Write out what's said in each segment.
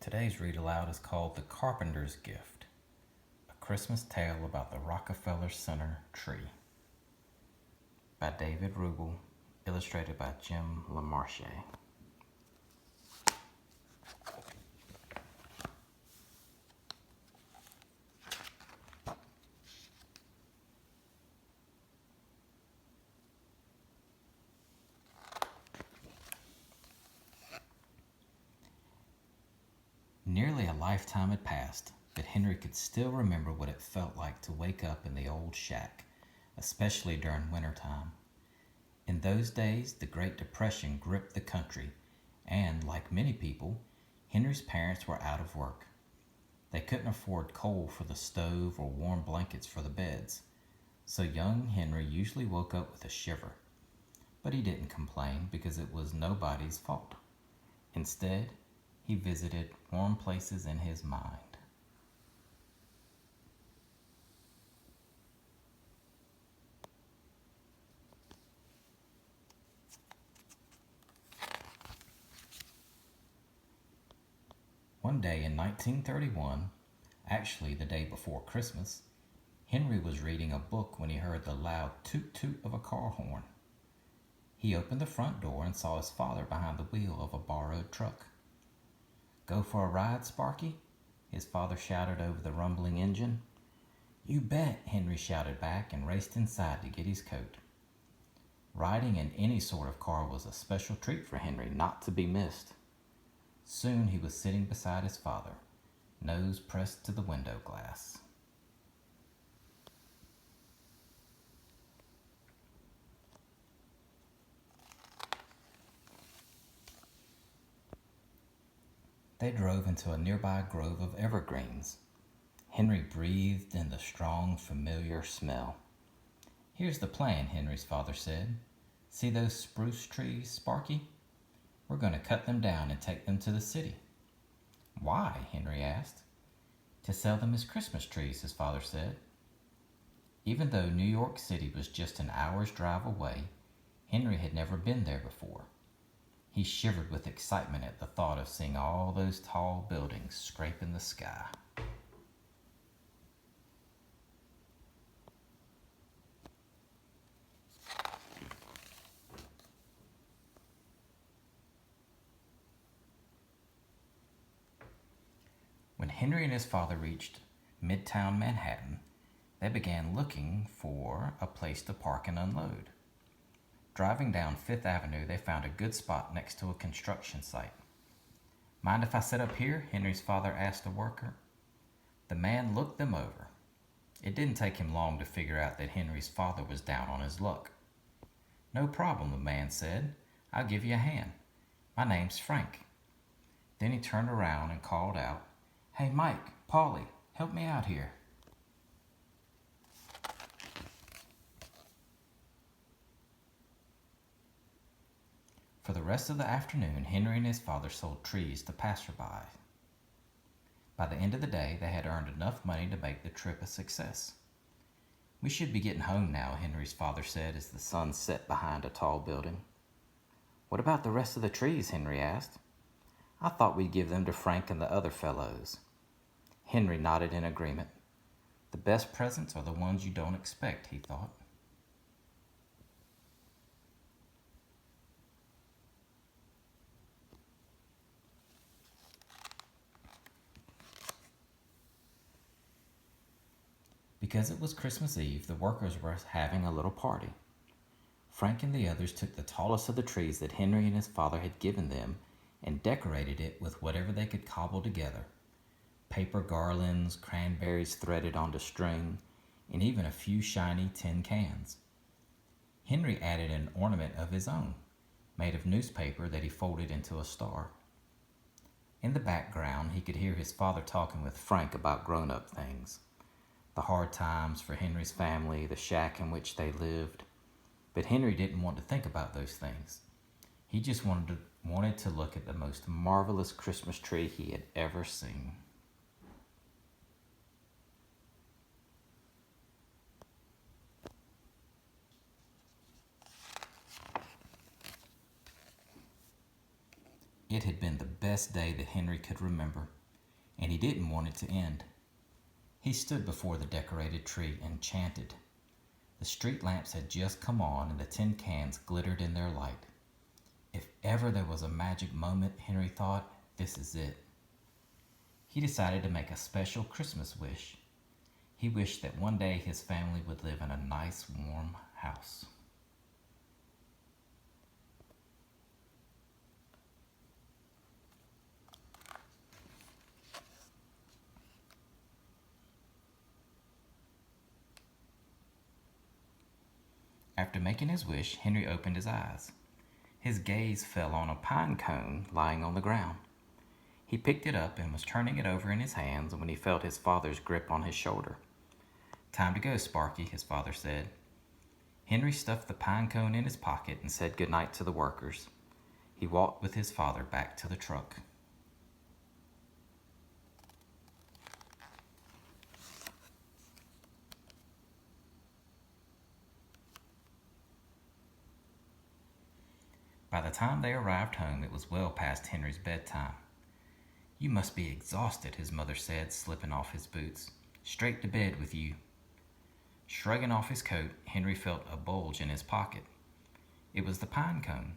Today's read aloud is called The Carpenter's Gift, a Christmas tale about the Rockefeller Center tree, by David Rubel, illustrated by Jim LaMarche. Nearly a lifetime had passed, but Henry could still remember what it felt like to wake up in the old shack, especially during wintertime. In those days, the Great Depression gripped the country, and, like many people, Henry's parents were out of work. They couldn't afford coal for the stove or warm blankets for the beds, so young Henry usually woke up with a shiver. But he didn't complain because it was nobody's fault. Instead, he visited warm places in his mind. One day in 1931, actually the day before Christmas, Henry was reading a book when he heard the loud toot-toot of a car horn. He opened the front door and saw his father behind the wheel of a borrowed truck. "Go for a ride, Sparky?" his father shouted over the rumbling engine. "You bet," Henry shouted back and raced inside to get his coat. Riding in any sort of car was a special treat for Henry, not to be missed. Soon he was sitting beside his father, nose pressed to the window glass. They drove into a nearby grove of evergreens. Henry breathed in the strong, familiar smell. "Here's the plan," Henry's father said. "See those spruce trees, Sparky? We're going to cut them down and take them to the city." "Why?" Henry asked. "To sell them as Christmas trees," his father said. Even though New York City was just an hour's drive away, Henry had never been there before. He shivered with excitement at the thought of seeing all those tall buildings scraping the sky. When Henry and his father reached Midtown Manhattan, they began looking for a place to park and unload. Driving down Fifth Avenue, they found a good spot next to a construction site. "Mind if I sit up here?" Henry's father asked a worker. The man looked them over. It didn't take him long to figure out that Henry's father was down on his luck. "No problem," the man said. "I'll give you a hand. My name's Frank." Then he turned around and called out, "Hey, Mike, Paulie, help me out here." For the rest of the afternoon, Henry and his father sold trees to passersby. By the end of the day, they had earned enough money to make the trip a success. "We should be getting home now," Henry's father said as the sun set behind a tall building. "What about the rest of the trees?" Henry asked. "I thought we'd give them to Frank and the other fellows." Henry nodded in agreement. The best presents are the ones you don't expect, he thought. Because it was Christmas Eve, the workers were having a little party. Frank and the others took the tallest of the trees that Henry and his father had given them and decorated it with whatever they could cobble together. Paper garlands, cranberries threaded onto string, and even a few shiny tin cans. Henry added an ornament of his own, made of newspaper that he folded into a star. In the background, he could hear his father talking with Frank about grown-up things. The hard times for Henry's family, the shack in which they lived. But Henry didn't want to think about those things. He just wanted to look at the most marvelous Christmas tree he had ever seen. It had been the best day that Henry could remember, and he didn't want it to end. He stood before the decorated tree and chanted. The street lamps had just come on and the tin cans glittered in their light. If ever there was a magic moment, Henry thought, this is it. He decided to make a special Christmas wish. He wished that one day his family would live in a nice, warm house. After making his wish, Henry opened his eyes. His gaze fell on a pine cone lying on the ground. He picked it up and was turning it over in his hands when he felt his father's grip on his shoulder. "Time to go, Sparky," his father said. Henry stuffed the pine cone in his pocket and said goodnight to the workers. He walked with his father back to the truck. By the time they arrived home, it was well past Henry's bedtime. "You must be exhausted," his mother said, slipping off his boots. "Straight to bed with you." Shrugging off his coat, Henry felt a bulge in his pocket. It was the pine cone.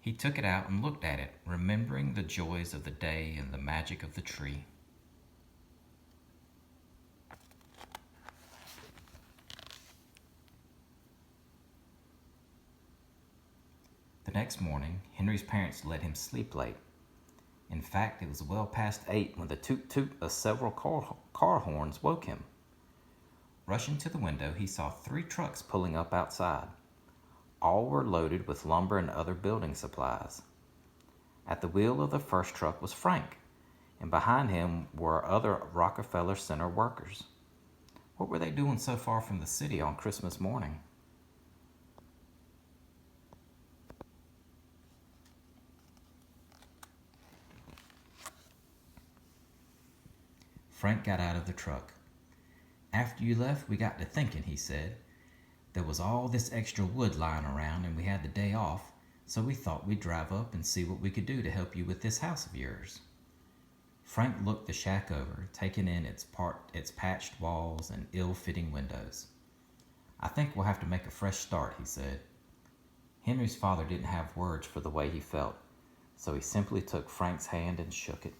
He took it out and looked at it, remembering the joys of the day and the magic of the tree. The next morning, Henry's parents let him sleep late. In fact, it was well past 8 when the toot-toot of several car horns woke him. Rushing to the window, he saw 3 trucks pulling up outside. All were loaded with lumber and other building supplies. At the wheel of the first truck was Frank, and behind him were other Rockefeller Center workers. What were they doing so far from the city on Christmas morning? Frank got out of the truck. "After you left, we got to thinking," he said. "There was all this extra wood lying around and we had the day off, so we thought we'd drive up and see what we could do to help you with this house of yours." Frank looked the shack over, taking in its patched walls and ill-fitting windows. "I think we'll have to make a fresh start," he said. Henry's father didn't have words for the way he felt, so he simply took Frank's hand and shook it.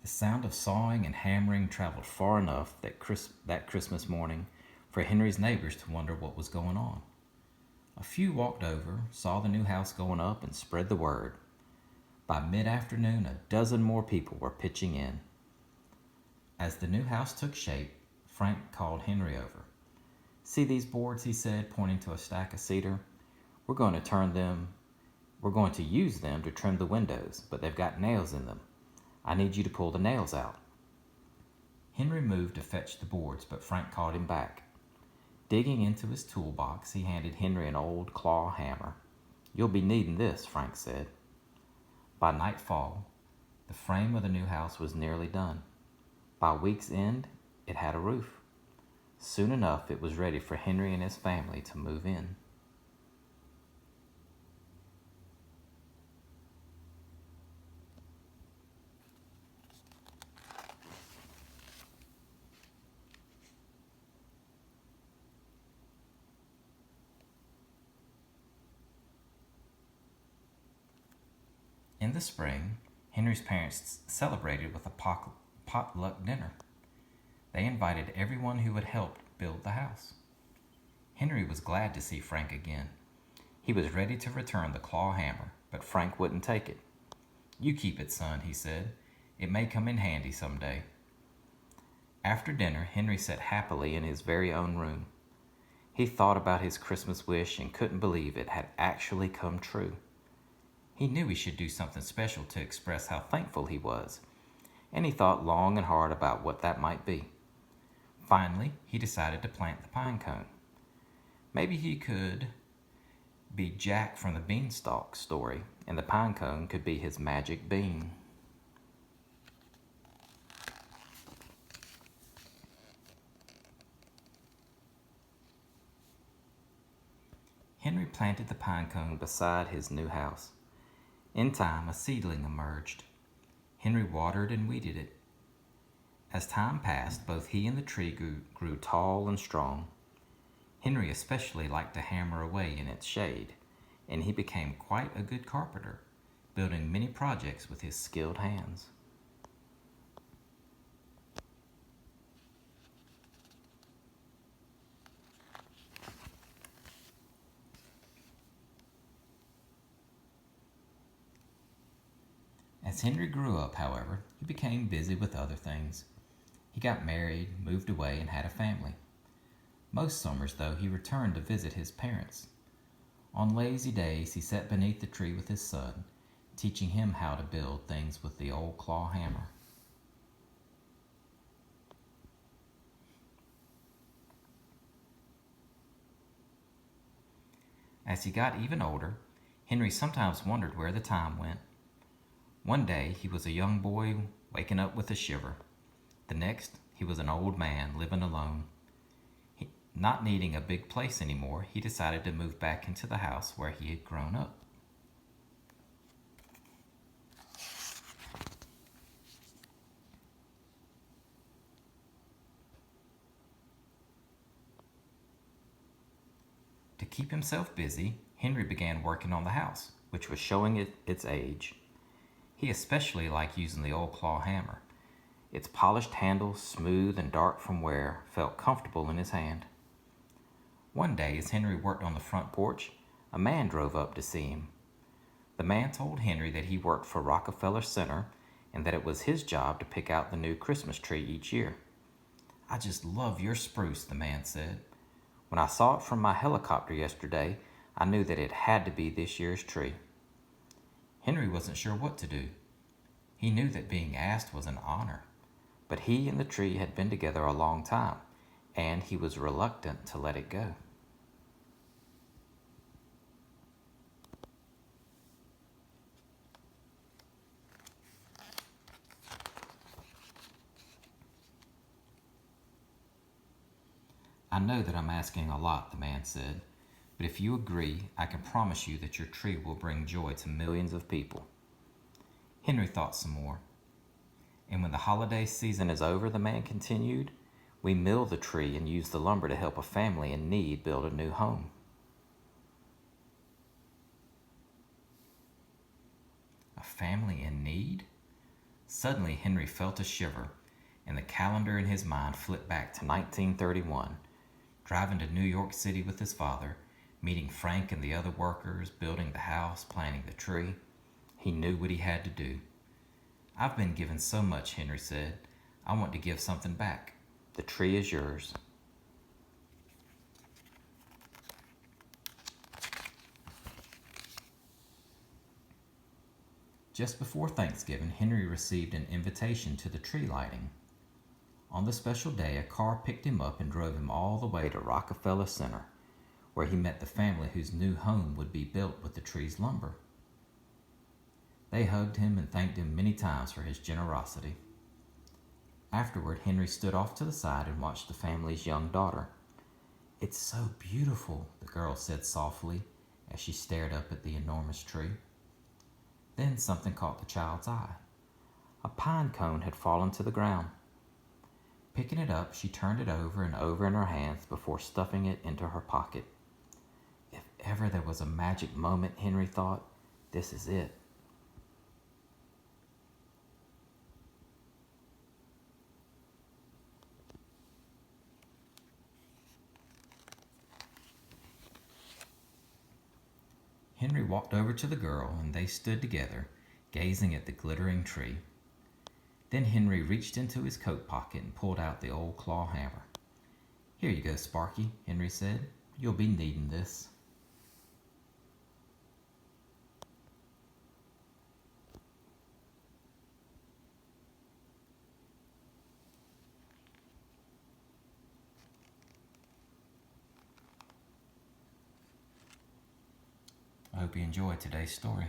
The sound of sawing and hammering traveled far enough that Christmas morning for Henry's neighbors to wonder what was going on. A few walked over, saw the new house going up, and spread the word. By mid-afternoon, a dozen more people were pitching in. As the new house took shape, Frank called Henry over. "See these boards," he said, pointing to a stack of cedar. We're going to use them to trim the windows, but they've got nails in them. I need you to pull the nails out." Henry moved to fetch the boards, but Frank called him back. Digging into his toolbox, he handed Henry an old claw hammer. "You'll be needing this," Frank said. By nightfall, the frame of the new house was nearly done. By week's end, it had a roof. Soon enough, it was ready for Henry and his family to move in. In the spring, Henry's parents celebrated with a potluck dinner. They invited everyone who had helped build the house. Henry was glad to see Frank again. He was ready to return the claw hammer, but Frank wouldn't take it. "You keep it, son," he said. "It may come in handy someday." After dinner, Henry sat happily in his very own room. He thought about his Christmas wish and couldn't believe it had actually come true. He knew he should do something special to express how thankful he was, and he thought long and hard about what that might be. Finally, he decided to plant the pine cone. Maybe he could be Jack from the Beanstalk story, and the pine cone could be his magic bean. Henry planted the pine cone beside his new house. In time, a seedling emerged. Henry watered and weeded it. As time passed, both he and the tree grew tall and strong. Henry especially liked to hammer away in its shade, and he became quite a good carpenter, building many projects with his skilled hands. As Henry grew up, however, he became busy with other things. He got married, moved away, and had a family. Most summers, though, he returned to visit his parents. On lazy days, he sat beneath the tree with his son, teaching him how to build things with the old claw hammer. As he got even older, Henry sometimes wondered where the time went. One day, he was a young boy waking up with a shiver. The next, he was an old man living alone. Not needing a big place anymore, he decided to move back into the house where he had grown up. To keep himself busy, Henry began working on the house, which was showing its age. He especially liked using the old claw hammer. Its polished handle, smooth and dark from wear, felt comfortable in his hand. One day, as Henry worked on the front porch, a man drove up to see him. The man told Henry that he worked for Rockefeller Center and that it was his job to pick out the new Christmas tree each year. "I just love your spruce," the man said. "When I saw it from my helicopter yesterday, I knew that it had to be this year's tree." Henry wasn't sure what to do. He knew that being asked was an honor, but he and the tree had been together a long time, and he was reluctant to let it go. "I know that I'm asking a lot," the man said, "but if you agree, I can promise you that your tree will bring joy to millions of people." Henry thought some more. "And when the holiday season is over," the man continued, "we mill the tree and use the lumber to help a family in need build a new home." A family in need? Suddenly, Henry felt a shiver, and the calendar in his mind flipped back to 1931, driving to New York City with his father, meeting Frank and the other workers, building the house, planting the tree. He knew what he had to do. "I've been given so much," Henry said. "I want to give something back. The tree is yours." Just before Thanksgiving, Henry received an invitation to the tree lighting. On the special day, a car picked him up and drove him all the way to Rockefeller Center, where he met the family whose new home would be built with the tree's lumber. They hugged him and thanked him many times for his generosity. Afterward, Henry stood off to the side and watched the family's young daughter. "It's so beautiful," the girl said softly as she stared up at the enormous tree. Then something caught the child's eye. A pine cone had fallen to the ground. Picking it up, she turned it over and over in her hands before stuffing it into her pocket. If ever there was a magic moment, Henry thought, this is it. Henry walked over to the girl, and they stood together, gazing at the glittering tree. Then Henry reached into his coat pocket and pulled out the old claw hammer. "Here you go, Sparky," Henry said. "You'll be needing this." I hope you enjoyed today's story.